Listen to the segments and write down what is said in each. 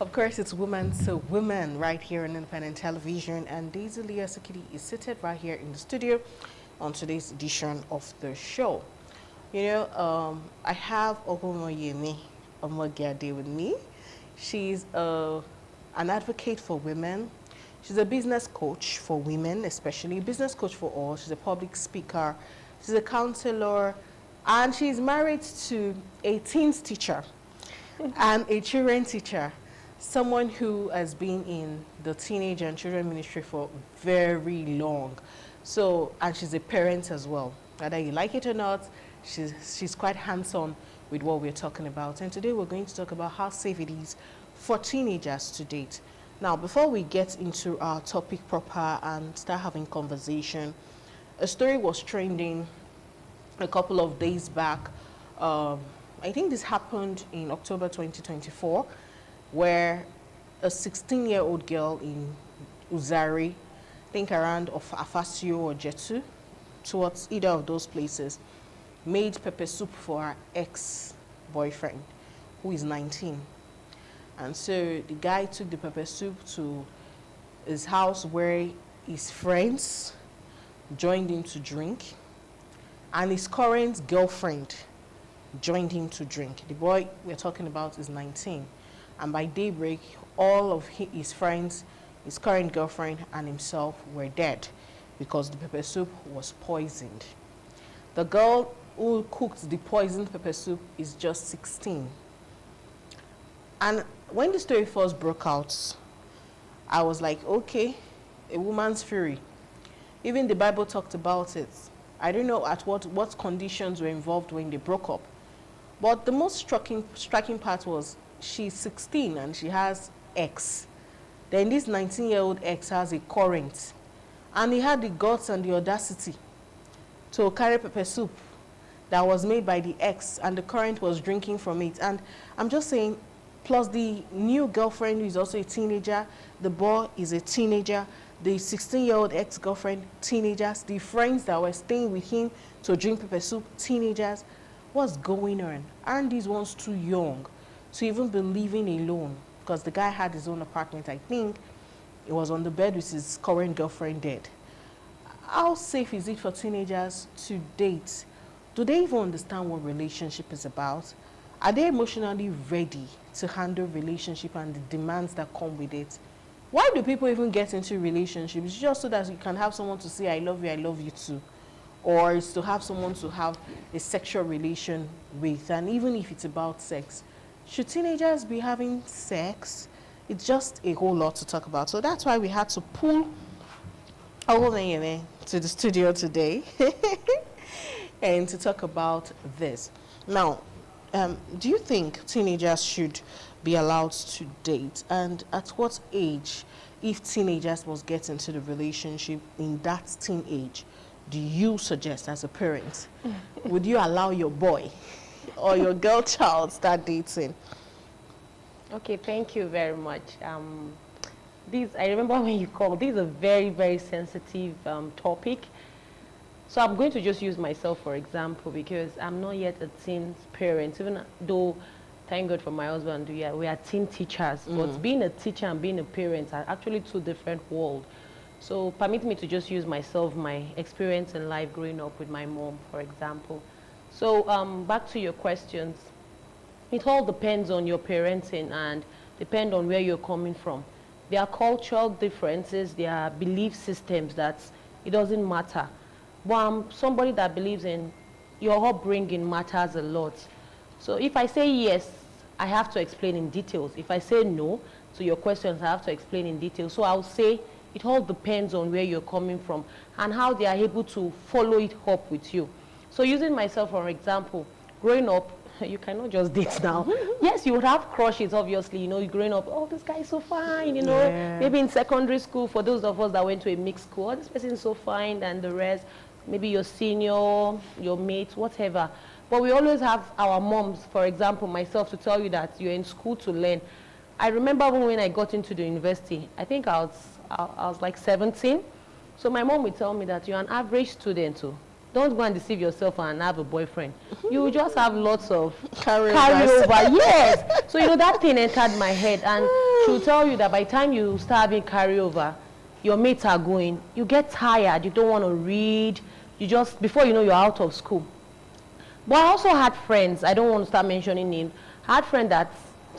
Of course, it's Women to Women right here on Independent Television, and Daisy Leah Sikidi is seated right here in the studio on today's edition of the show. You know, I have Ogomoyemi Omogiade with me. She's an advocate for women. She's a business coach for women, especially business coach for all. She's a public speaker. She's a counselor, and she's married to a teens teacher and a children teacher. Someone who has been in the teenage and children ministry for very long. So, and she's a parent as well. Whether you like it or not, she's quite hands-on with what we're talking about. And today we're going to talk about how safe it is for teenagers to date. Now, before we get into our topic proper and start having conversation, a story was trending a couple of days back. I think this happened in October 2024. Where a 16-year-old girl in Uzari, I think around of Afasio or Jetu, towards either of those places, made pepper soup for her ex-boyfriend, who is 19. And so the guy took the pepper soup to his house where his friends joined him to drink, and his current girlfriend joined him to drink. The boy we're talking about is 19. And by daybreak, all of his friends, his current girlfriend, and himself were dead because the pepper soup was poisoned. The girl who cooked the poisoned pepper soup is just 16. And when the story first broke out, I was like, okay, a woman's fury. Even the Bible talked about it. I don't know at what conditions were involved when they broke up. But the most striking part was, she's 16 and she has ex. Then this 19-year-old ex has a current. And he had the guts and the audacity to carry pepper soup that was made by the ex, and the current was drinking from it. And I'm just saying, plus the new girlfriend who is also a teenager, the boy is a teenager, the 16-year-old ex-girlfriend, teenagers, the friends that were staying with him to drink pepper soup, teenagers. What's going on? Aren't these ones too young to even be living alone? Because the guy had his own apartment, I think. He was on the bed with his current girlfriend dead. How safe is it for teenagers to date? Do they even understand what relationship is about? Are they emotionally ready to handle relationship and the demands that come with it? Why do people even get into relationships? Just so that you can have someone to say, I love you too. Or it's to have someone to have a sexual relation with. And even if it's about sex, should teenagers be having sex? It's just a whole lot to talk about. So that's why we had to pull Ogomoyemi to the studio today and to talk about this. Now, do you think teenagers should be allowed to date? And at what age, if teenagers must get into the relationship in that teen age, do you suggest as a parent, would you allow your boy or your girl child start dating? Okay, thank you very much. I remember when you called, this is a very, very sensitive topic. So I'm going to just use myself for example, because I'm not yet a teen parent, even though, thank God for my husband, we are teen teachers. But being a teacher and being a parent are actually two different worlds. So permit me to just use myself, my experience in life growing up with my mom, for example. So back to your questions. It all depends on your parenting and depend on where you're coming from. There are cultural differences, there are belief systems that it doesn't matter. But I'm somebody that believes in your upbringing matters a lot. So if I say yes, I have to explain in details. If I say no to your questions, I have to explain in detail. So I'll say it all depends on where you're coming from and how they are able to follow it up with you. So using myself for example, growing up, you cannot just date now. Yes, you would have crushes, obviously. You know, you're growing up, oh, this guy is so fine, you know. Yeah. Maybe in secondary school, for those of us that went to a mixed school, oh, this person is so fine, and the rest, maybe your senior, your mate, whatever. But we always have our moms, for example, myself, to tell you that you're in school to learn. I remember when I got into the university, I think I was like 17. So my mom would tell me that you're an average student too. Don't go and deceive yourself and have a boyfriend. You will just have lots of carryover. Yes. So, you know, that thing entered my head. And she'll tell you that by the time you start having carryover, your mates are going, you get tired, you don't want to read, you just, before you know, you're out of school. But I also had friends, I don't want to start mentioning names, I had friend that,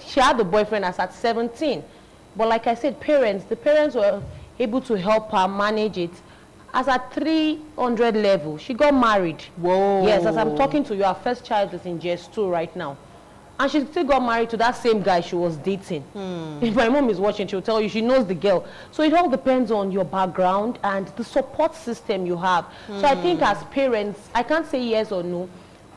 she had a boyfriend as at 17. But like I said, the parents were able to help her manage it. As at 300 level, she got married. Whoa. Yes, as I'm talking to you, her first child is in JS2 right now. And she still got married to that same guy she was dating. If my mom is watching, she'll tell you she knows the girl. So it all depends on your background and the support system you have. So I think as parents, I can't say yes or no.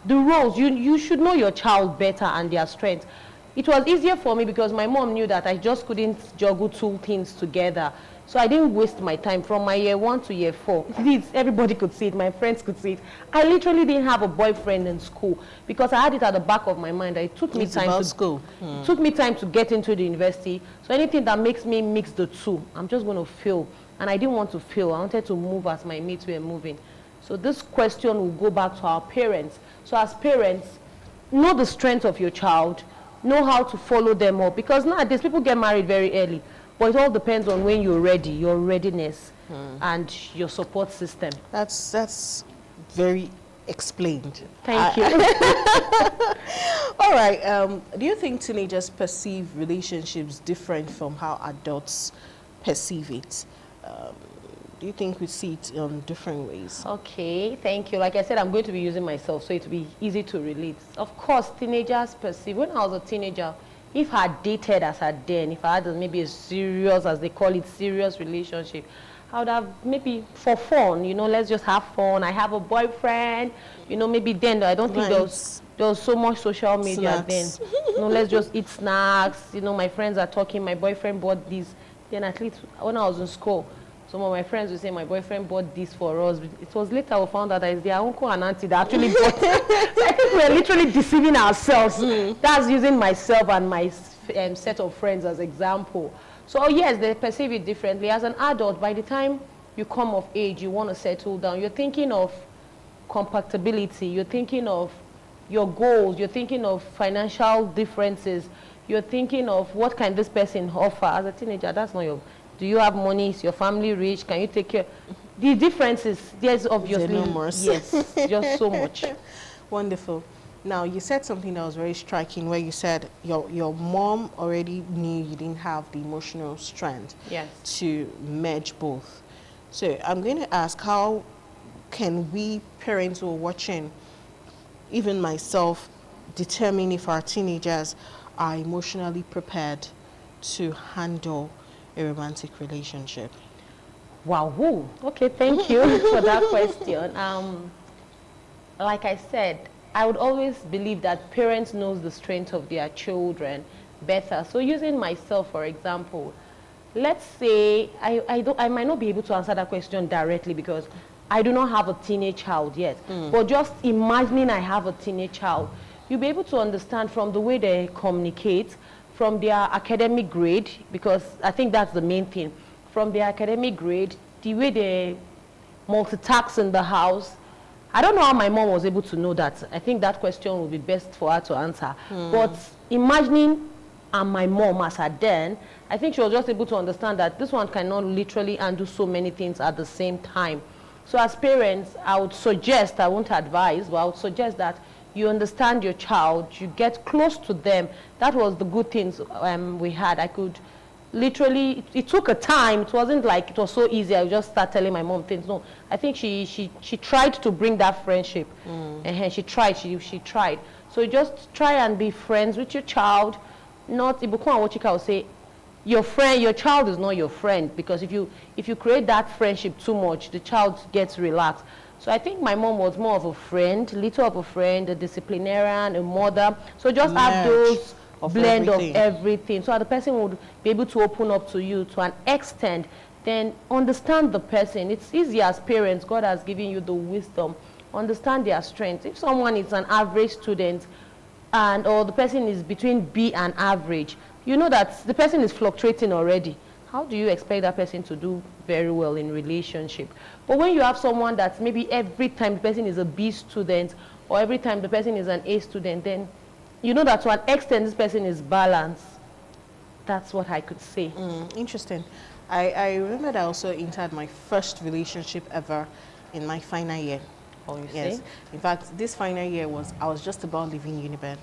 The roles, you should know your child better and their strengths. It was easier for me because my mom knew that I just couldn't juggle two things together. So I didn't waste my time from my year 1 to year 4. Everybody could see it, my friends could see it. I literally didn't have a boyfriend in school because I had it at the back of my mind. It took me It took me time to get into the university. So anything that makes me mix the two, I'm just going to fail. And I didn't want to fail. I wanted to move as my mates were moving. So this question will go back to our parents. So as parents, know the strength of your child, know how to follow them up. Because nowadays, people get married very early. But it all depends on when you're ready, your readiness, and your support system. That's very explained. Thank you. All right. Do you think teenagers perceive relationships different from how adults perceive it? Do you think we see it in different ways? Okay, thank you. Like I said, I'm going to be using myself, so it will be easy to relate. Of course, teenagers perceive. When I was a teenager, if I had dated as I then, if I had maybe a serious, as they call it, serious relationship, I would have maybe for fun, you know, let's just have fun. I have a boyfriend, you know, maybe then I don't think there was so much social media then. You know, let's just eat snacks. You know, my friends are talking, my boyfriend bought this. Then at least when I was in school, some of my friends would say my boyfriend bought this for us. It was later we found out that it's their uncle and auntie that actually bought it. So I think we're literally deceiving ourselves. That's using myself and my set of friends as example. So yes, they perceive it differently. As an adult, by the time you come of age, you want to settle down, you're thinking of compatibility, you're thinking of your goals, you're thinking of financial differences, you're thinking of what can this person offer. As a teenager, that's not your... Do you have money? Is your family rich? Can you take care? The difference is, there's obviously, yes, just so much. Wonderful. Now, you said something that was very striking where you said your mom already knew you didn't have the emotional strength to merge both. So I'm going to ask, how can we parents who are watching, even myself, determine if our teenagers are emotionally prepared to handle a romantic relationship? Wow. Okay, thank you for that question. Like I said, I would always believe that parents knows the strength of their children better. So using myself, for example, let's say I might not be able to answer that question directly because I do not have a teenage child yet. But just imagining I have a teenage child, you'll be able to understand from the way they communicate, from their academic grade, because I think that's the main thing. From their academic grade, the way they multitask in the house. I don't know how my mom was able to know that. I think that question would be best for her to answer. But imagining my mom as her then, I think she was just able to understand that this one cannot literally undo so many things at the same time. So as parents, I would suggest, I won't advise, but I would suggest that you understand your child, you get close to them. That was the good things we had. I could literally, it took a time. It wasn't like it was so easy. I would just start telling my mom things. No, I think she tried to bring that friendship. And she tried. So just try and be friends with your child. Not Ibukun and Wachika will say, your child is not your friend, because if you create that friendship too much, the child gets relaxed. So I think my mom was more of a friend, little of a friend, a disciplinarian, a mother. So just have those blend of everything. So the person would be able to open up to you to an extent, then understand the person. It's easy as parents. God has given you the wisdom. Understand their strengths. If someone is an average student or the person is between B and average, you know that the person is fluctuating already. How do you expect that person to do very well in relationship? But when you have someone that's maybe every time the person is a B student or every time the person is an A student, then you know that to an extent this person is balanced. That's what I could say. Interesting. I remember I also entered my first relationship ever in my final year. Oh, you Yes. see? In fact, this final year I was just about leaving Uniben.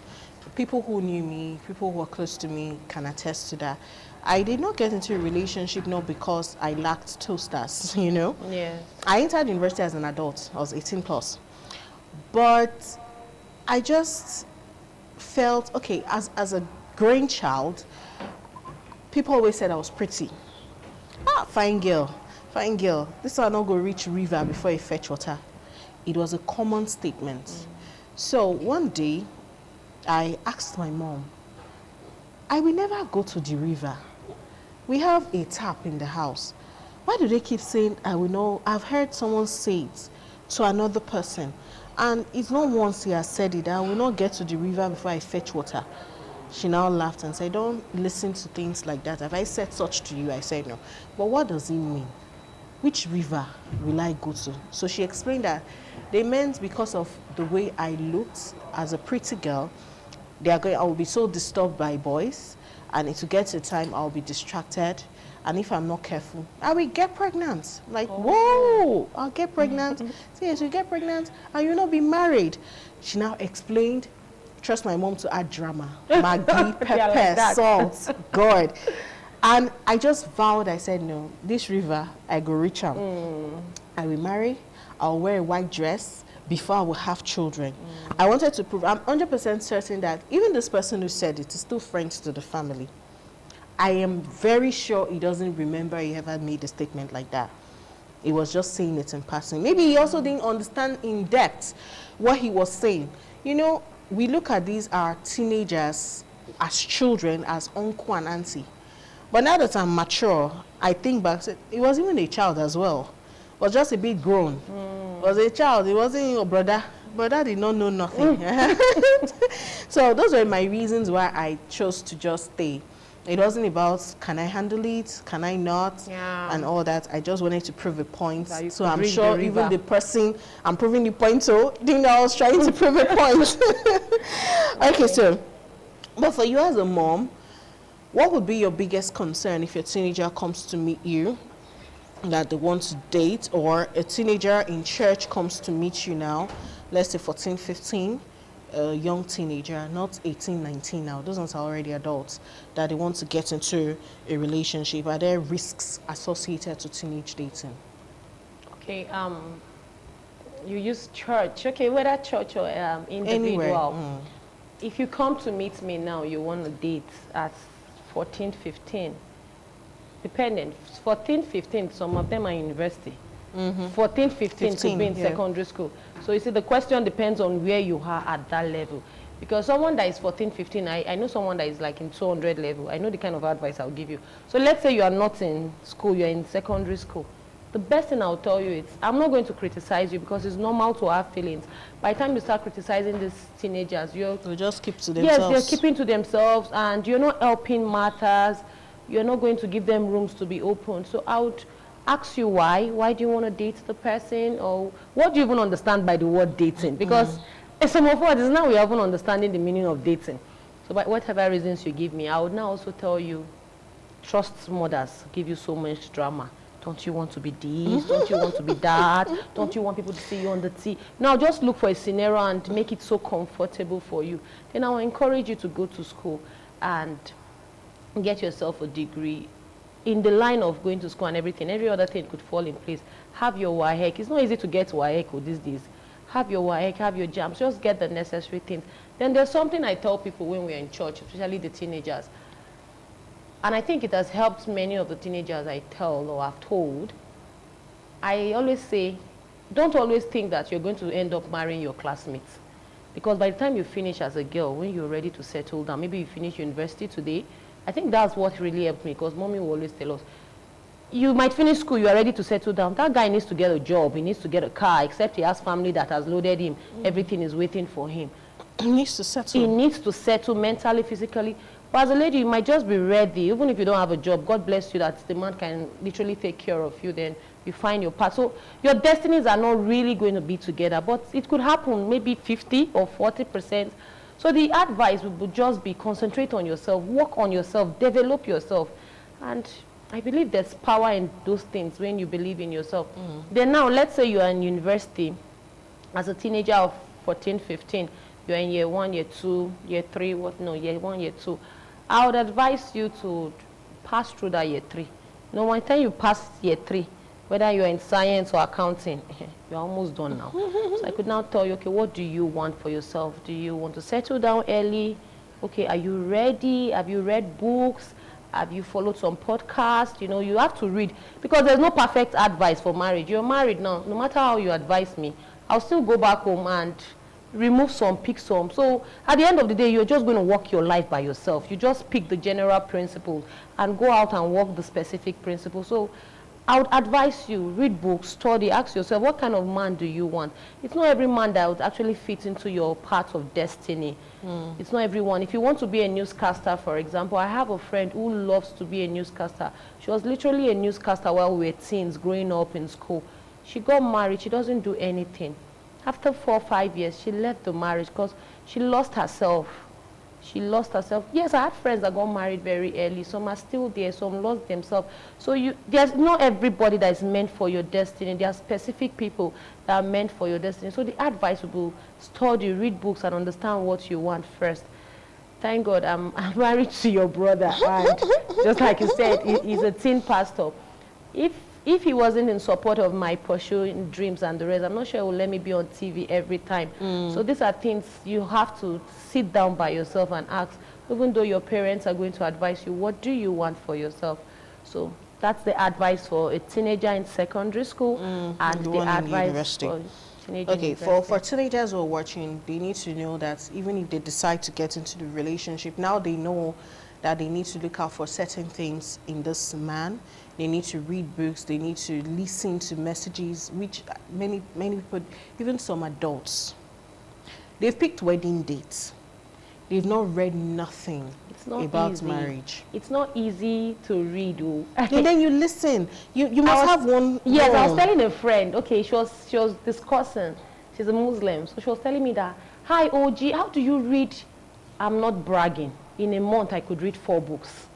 People who knew me, people who were close to me can attest to that. I did not get into a relationship not because I lacked toasters, you know. Yes. I entered university as an adult. I was 18 plus. But I just felt, okay, as a growing child, people always said I was pretty. Ah, fine girl, fine girl. This one not go reach river before you fetch water. It was a common statement. So one day, I asked my mom, I will never go to the river. We have a tap in the house. Why do they keep saying I will know? I've heard someone say it to another person. And it's not once he has said it, I will not get to the river before I fetch water. She now laughed and said, don't listen to things like that. Have I said such to you? I said no. But what does it mean? Which river will I go to? So she explained that they meant because of the way I looked as a pretty girl, I will be so disturbed by boys, and it will get to a time I'll be distracted, and if I'm not careful, I will get pregnant. Like, whoa, I'll get pregnant. Yes, you get pregnant, and you'll not be married. She now explained. Trust my mom to add drama. Maggi, pepper, like salt, God. And I just vowed, I said, no, this river, I go reach out. I will marry, I'll wear a white dress before I will have children. I wanted to prove, I'm 100% certain that even this person who said it is still friends to the family. I am very sure he doesn't remember he ever made a statement like that. He was just saying it in passing. Maybe he also didn't understand in depth what he was saying. You know, we look at these our teenagers as children, as uncle and auntie. But now that I'm mature, I think back, it was even a child as well. It was just a bit grown. It was a child, it wasn't your brother. Brother did not know nothing. So those were my reasons why I chose to just stay. It wasn't about, can I handle it, can I not, and all that. I just wanted to prove a point. So I'm sure even the person I'm proving the point to didn't know I was trying to prove a point. Okay, so, but for you as a mom, what would be your biggest concern if your teenager comes to meet you that they want to date, or a teenager in church comes to meet you now, let's say 14, 15, a young teenager, not 18, 19 now, those ones are already adults, that they want to get into a relationship? Are there risks associated to teenage dating? Okay, you use church. Okay, whether church or individual. If you come to meet me now, you want to date at 14, 15, dependent. 14, 15, some of them are in university. 14, 15 could be in secondary school. So you see, the question depends on where you are at that level. Because someone that is 14, 15, I know someone that is like in 200 level. I know the kind of advice I'll give you. So let's say you are not in school, you're in secondary school. The best thing I'll tell you is, I'm not going to criticize you because it's normal to have feelings. By the time you start criticizing these teenagers, they'll just keep to themselves. Yes, they're keeping to themselves, and you're not helping matters. You're not going to give them rooms to be open. So I would ask you why. Why do you want to date the person? Or what do you even understand by the word dating? Because some of us, now we haven't understanding the meaning of dating. So by whatever reasons you give me, I would now also tell you, trust mothers give you so much drama. Don't you want to be this? Don't you want to be that? Don't you want people to see you on the T? Now just look for a scenario and make it so comfortable for you. Then I will encourage you to go to school and get yourself a degree. In the line of going to school and everything, every other thing could fall in place. Have your WAEC. It's not easy to get WAEC these days. Have your WAEC, have your jams. Just get the necessary things. Then there's something I tell people when we're in church, especially the teenagers. And I think it has helped many of the teenagers I tell or have told. I always say, don't always think that you're going to end up marrying your classmates. Because by the time you finish as a girl, when you're ready to settle down, maybe you finish university today, I think that's what really helped me, because mommy will always tell us, you might finish school, you are ready to settle down. That guy needs to get a job, he needs to get a car, except he has family that has loaded him. Everything is waiting for him. He needs to settle. He needs to settle mentally, physically. But as a lady, you might just be ready, even if you don't have a job. God bless you that the man can literally take care of you, then you find your path. So your destinies are not really going to be together, but it could happen maybe 50 or 40%. So the advice would just be concentrate on yourself, work on yourself, develop yourself. And I believe there's power in those things when you believe in yourself. Then now, let's say you are in university as a teenager of 14, 15, you're in year 1, year 2, year 3, year 1, year 2. I would advise you to pass through that year 3. No, one time you pass year 3, whether you're in science or accounting, you're almost done now. So I could now tell you, okay, what do you want for yourself? Do you want to settle down early? Okay, are you ready? Have you read books? Have you followed some podcasts? You know, you have to read, because there's no perfect advice for marriage. You're married now. No matter how you advise me, I'll still go back home and remove some, pick some. So at the end of the day, you're just going to walk your life by yourself. You just pick the general principles and go out and walk the specific principles. So I would advise you, read books, study, ask yourself, what kind of man do you want? It's not every man that would actually fit into your path of destiny. It's not everyone. If you want to be a newscaster, for example, I have a friend who loves to be a newscaster. She was literally a newscaster while we were teens, growing up in school. She got married. She doesn't do anything. After 4 or 5 years, she left the marriage because she lost herself. She lost herself. Yes, I had friends that got married very early. Some are still there. Some lost themselves. So there's not everybody that is meant for your destiny. There are specific people that are meant for your destiny. So the advice would be study, read books, and understand what you want first. Thank God I'm married to your brother. And just like you said, he's a teen pastor. If he wasn't in support of my pursuing dreams and the rest, I'm not sure he will let me be on TV every time. So these are things you have to sit down by yourself and ask, even though your parents are going to advise you, what do you want for yourself? So that's the advice for a teenager in secondary school and the advice for teenagers. Okay, for teenagers who are watching, they need to know that even if they decide to get into the relationship, now they know that they need to look out for certain things in this man. They need to read books. They need to listen to messages, which many people, even some adults, they've picked wedding dates. They've not read nothing about marriage. It's not easy to read. And then you listen. You must have one. Yes, I was telling a friend. Okay, she was discussing. She's a Muslim, so she was telling me that, hi OG, how do you read? I'm not bragging. In a month, I could read 4 books.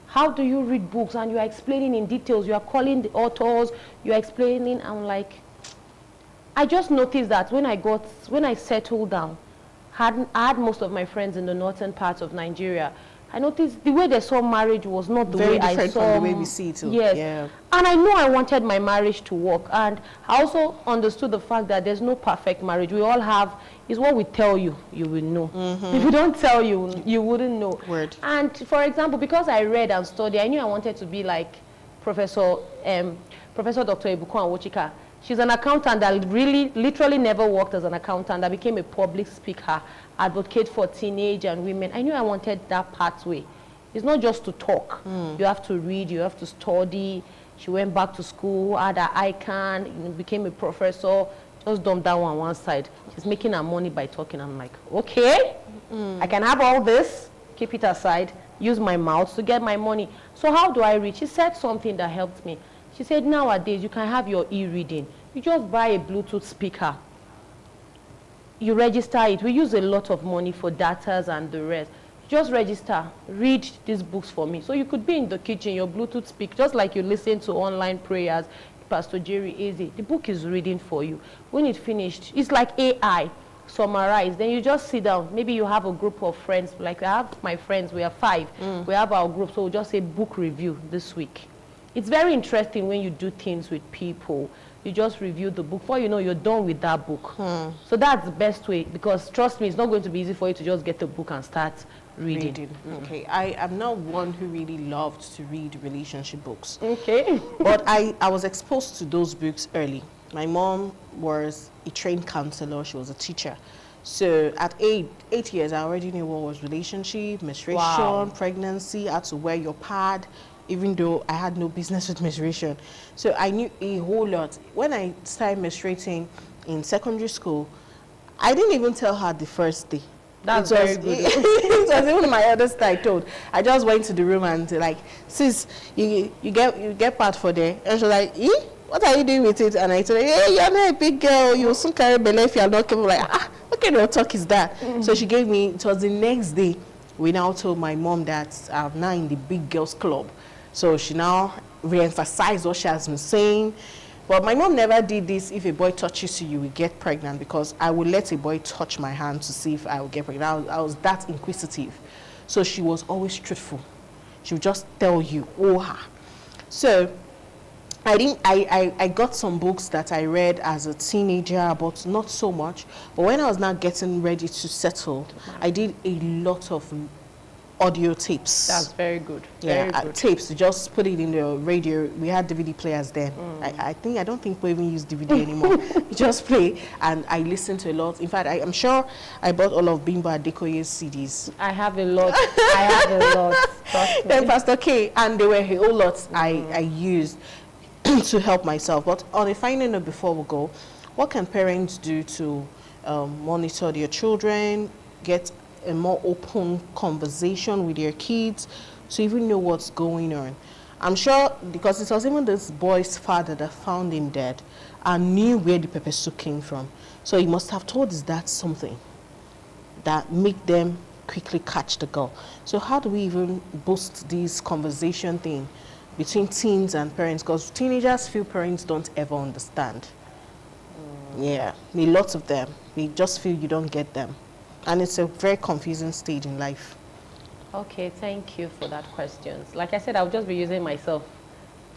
How do you read books? And you are explaining in details. You are calling the authors. You are explaining. I'm like, I just noticed that when I settled down, I had most of my friends in the northern parts of Nigeria. I noticed the way they saw marriage was not the way I saw. From the way we see it. Yes. Yeah. And I know I wanted my marriage to work. And I also understood the fact that there's no perfect marriage. We all have, it's what we tell you, you will know. If we don't tell you, you wouldn't know. Word. And for example, because I read and studied, I knew I wanted to be like Professor Dr. Ebuku Anwochika. She's an accountant that literally never worked as an accountant, that became a public speaker, advocate for teenage and women. I knew I wanted that pathway. It's not just to talk. You have to read, you have to study. She went back to school, had her ICANN, became a professor, just dumped that one on one side. She's making her money by talking. I'm like, okay, I can have all this, keep it aside, use my mouth to get my money. So how do I read? She said something that helped me. She said, nowadays, you can have your e-reading. You just buy a Bluetooth speaker. You register it. We use a lot of money for data and the rest. Just register. Read these books for me. So you could be in the kitchen, your Bluetooth speak, just like you listen to online prayers, Pastor Jerry Easy. The book is reading for you. When it's finished, it's like AI. Summarize. Then you just sit down. Maybe you have a group of friends. Like I have my friends. We are 5. We have our group. So we'll just say book review this week. It's very interesting when you do things with people. You just review the book. Before you know, you're done with that book. So that's the best way, because trust me, it's not going to be easy for you to just get the book and start reading. Okay, I am not one who really loved to read relationship books. Okay. But I was exposed to those books early. My mom was a trained counselor. She was a teacher. So at 8 years, I already knew what was relationship, menstruation, pregnancy, how to wear your pad, even though I had no business with menstruation. So I knew a whole lot. When I started menstruating in secondary school, I didn't even tell her the first day. That's very good. It was even my eldest I told. I just went to the room and like, sis, you get part for there. And she was like, what are you doing with it? And I told her, hey, you're not a big girl. You'll soon carry belly if you're not careful. Like, okay. kind of talk is that? So she gave me, it was the next day, we now told my mom that I'm now in the big girls club. So she now re-emphasized what she has been saying. But my mom never did this, if a boy touches you, you will get pregnant, because I would let a boy touch my hand to see if I would get pregnant. I was that inquisitive. So she was always truthful. She would just tell you, oh, her. So I got some books that I read as a teenager, but not so much. But when I was now getting ready to settle, I did a lot of audio tapes. That's very good. Yeah, Very good. tapes. Just put it in the radio. We had DVD players then. I don't think we even use DVD anymore. You just play, and I listened to a lot. In fact, I'm sure I bought all of Bimbo Adekoye's CDs. I have a lot. I have a lot. Trust me. Then Pastor K, and there were a whole lot I used to help myself. But on a final note, before we go, what can parents do to monitor their children, get a more open conversation with their kids, to even know what's going on? I'm sure, because it was even this boy's father that found him dead and knew where the pepper soup came from. So he must have told his dad something that make them quickly catch the girl. So how do we even boost this conversation thing between teens and parents? Because teenagers feel parents don't ever understand. Yeah, lots of them. They just feel you don't get them. And it's a very confusing stage in life. Okay, thank you for that question. Like I said, I'll just be using myself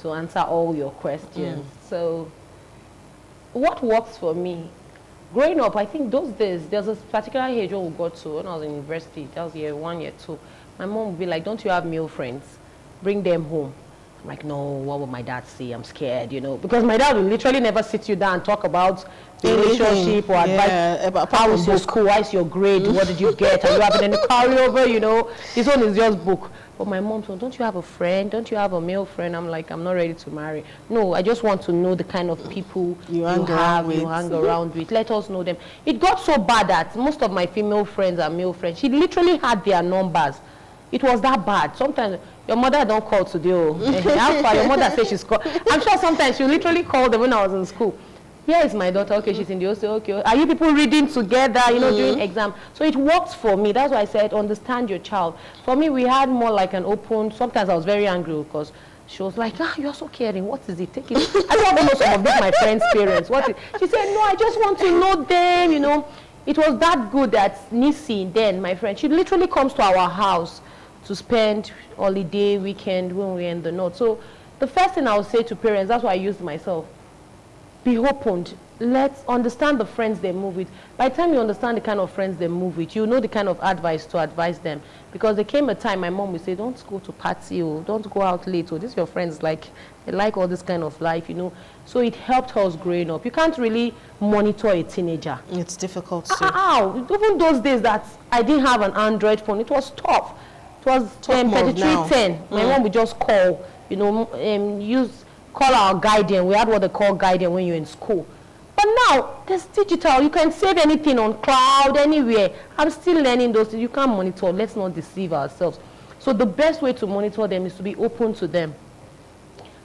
to answer all your questions. So what works for me? Growing up, I think those days, there's a particular age when we got to, when I was in university, that was year 1, year 2. My mom would be like, don't you have male friends? Bring them home. I'm like, no, what would my dad say? I'm scared, you know, because my dad will literally never sit you down and talk about the relationship or advice. About how is your school? Why is your grade? What did you get? Are you having any carryover? You know, this one is just book. But my mom said, don't you have a friend? Don't you have a male friend? I'm like, I'm not ready to marry. No, I just want to know the kind of people you hang around with. Let us know them. It got so bad that most of my female friends are male friends. She literally had their numbers. It was that bad. Sometimes your mother don't call today. How far your mother says she's called. I'm sure sometimes she literally called them when I was in school. Here is my daughter. Okay, she's in the hostel. Okay, are you people reading together? You know, doing exam. So it worked for me. That's why I said understand your child. For me, we had more like an open. Sometimes I was very angry because she was like, you're so caring. What is it? Take it. I don't know some of these my friends' parents. She said, no, I just want to know them. You know, it was that good that Nisi, then my friend, she literally comes to our house to spend holiday, weekend when we're in the north. So the first thing I would say to parents, that's why I used myself, be opened. Let's understand the friends they move with. By the time you understand the kind of friends they move with, you know the kind of advice to advise them. Because there came a time my mom would say, don't go to party, or don't go out late, or this your friends like, they like all this kind of life, you know. So it helped us growing up. You can't really monitor a teenager. It's difficult to. Even those days that I didn't have an Android phone, it was tough. It was 3310. My mom would just call, you know, call our guardian. We had what they call guardian when you're in school. But now, there's digital. You can save anything on cloud, anywhere. I'm still learning those things. You can't monitor. Let's not deceive ourselves. So the best way to monitor them is to be open to them.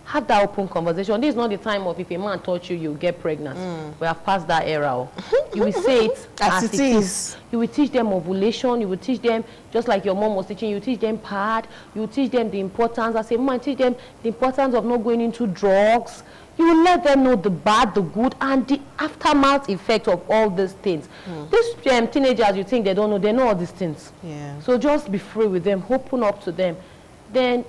Have that open conversation. This is not the time of if a man touch you, you'll get pregnant. We have passed that era. You will say it as it is. You will teach them ovulation. You will teach them, just like your mom was teaching, you teach them pad. You will teach them the importance. I say, man, teach them the importance of not going into drugs. You will let them know the bad, the good, and the aftermath effect of all these things. These teenagers, you think they don't know, they know all these things. Yeah. So just be free with them, open up to them. Then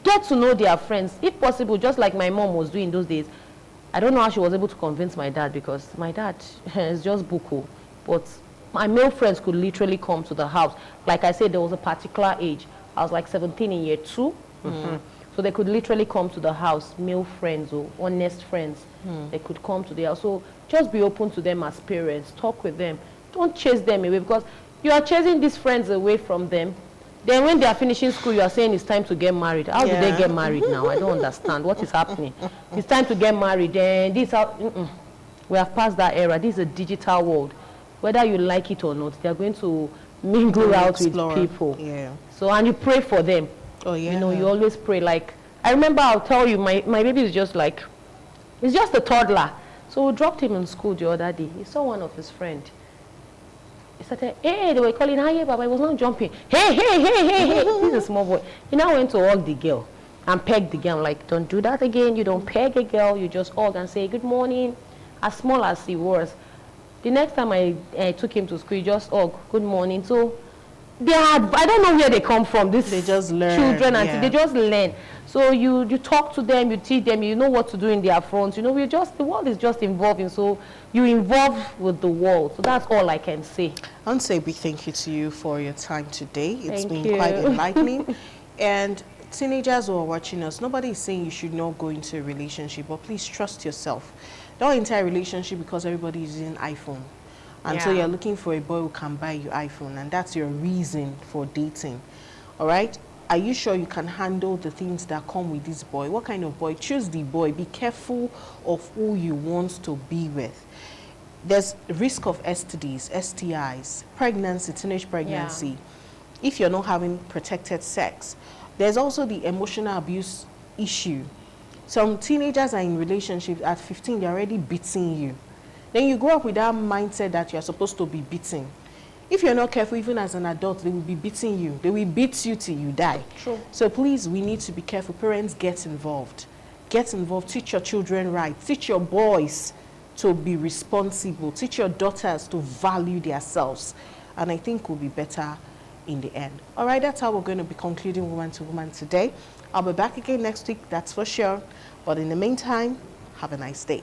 get to know their friends. If possible, just like my mom was doing those days. I don't know how she was able to convince my dad, because my dad is just buku. But my male friends could literally come to the house. Like I said, there was a particular age. I was like 17 in year 2. So they could literally come to the house, male friends or honest friends. They could come to the house. So just be open to them as parents. Talk with them. Don't chase them away, because you are chasing these friends away from them. Then when they are finishing school, you are saying it's time to get married. How do they get married now? I don't understand. What is happening? It's time to get married. Then this we have passed that era. This is a digital world. Whether you like it or not, they are going to mingle out with people. Yeah. So, and you pray for them. Oh, yeah. You know, you always pray. Like, I remember, I'll tell you, my baby is just like, he's just a toddler. So we dropped him in school the other day. He saw one of his friends. he started, hey, they were calling, hi, Baba. He was not jumping. Hey, hey, hey, hey, hey. He's a small boy. He now went to hug the girl and peg the girl. I'm like, don't do that again. You don't peg a girl. You just hug and say, good morning. As small as he was. The next time I took him to school, he just hug, good morning. So they had, I don't know where they come from, these they just learn, children, and they just learn. So you talk to them, you teach them, you know what to do in their front. You know, the world is just evolving, so you involve with the world. So that's all I can say. I want to say a big thank you to you for your time today. It's Thank been you. quite enlightening. And teenagers who are watching us, nobody is saying you should not go into a relationship, but please trust yourself. Don't enter a relationship because everybody is using iPhone. And so you're looking for a boy who can buy you iPhone, and that's your reason for dating. All right? Are you sure you can handle the things that come with this boy? What kind of boy? Choose the boy. Be careful of who you want to be with. There's risk of STDs, STIs, pregnancy, teenage pregnancy, if you're not having protected sex. There's also the emotional abuse issue. Some teenagers are in relationships at 15, they're already beating you. Then you grow up with that mindset that you're supposed to be beaten. If you're not careful, even as an adult, they will be beating you. They will beat you till you die. True. So please, we need to be careful. Parents, get involved. Get involved. Teach your children right. Teach your boys to be responsible. Teach your daughters to value themselves. And I think we'll be better in the end. All right, that's how we're going to be concluding Woman to Woman today. I'll be back again next week, that's for sure. But in the meantime, have a nice day.